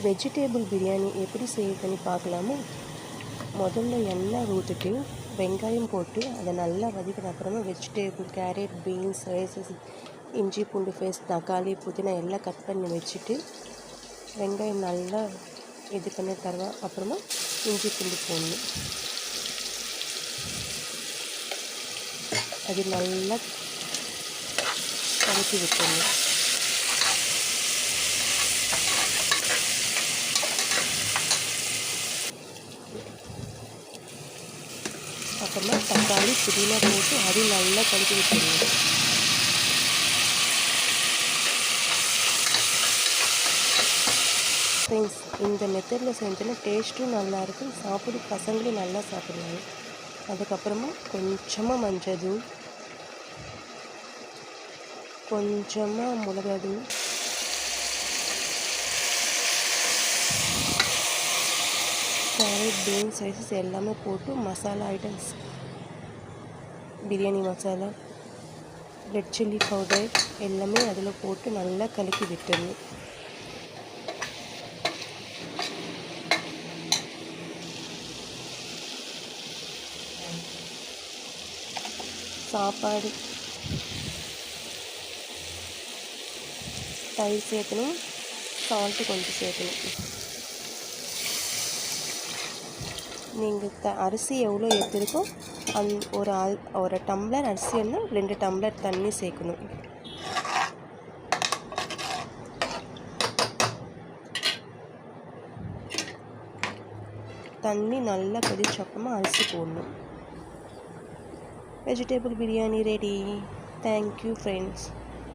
Vegetable biryani எப்படி செய்யுதுன்னு பார்க்கலாமா? முதல்ல எண்ணெய் ஊற்றிட்டு வெங்காயம் போட்டு அதை நல்லா வதக்கின அப்புறமா வெஜிடேபிள் கேரட் பீன்ஸ் ரைஸஸ் இஞ்சி பூண்டு பேஸ்ட் தக்காளி புதினா எல்லாம் கட் பண்ணி வச்சுட்டு வெங்காயம் நல்லா இது பண்ணி தருவேன். அப்புறமா இஞ்சி பூண்டு போடணும். அது நல்லா கலக்கி விட்டுடணும். அப்புறமா தக்காளி புதினா போட்டு அது நல்லா கலக்கி விட்டுடணும். ஃப்ரெண்ட்ஸ், இந்த மெத்தடில் செஞ்சோன்னா டேஸ்ட்டும் நல்லாயிருக்கும், சாப்பிட பசங்களும் நல்லா சாப்பிடுவாங்க. அதுக்கப்புறமா கொஞ்சமாக மஞ்சள் தூள், கொஞ்சமாக மிளகாத்தூள், கேரட் பீன்ஸ் ரைஸஸ் எல்லாமே போட்டு masala items biryani masala red chilli powder எல்லாமே அதில் போட்டு நல்லா கலக்கி விட்டுடணும். சாப்பாடு தயிர் சேர்க்கணும், சால்ட்டு கொஞ்சம் சேர்க்கணும். நீங்கள் அரிசி எவ்வளோ எடுத்துருக்கோ ஒரு டம்ளர் அரிசின்னா 2 டம்ளர் தண்ணி சேர்க்கணும். தண்ணி நல்லா கொதிச்ச அப்புறமா அரிசி போடணும். Vegetable biryani ready. Thank you friends.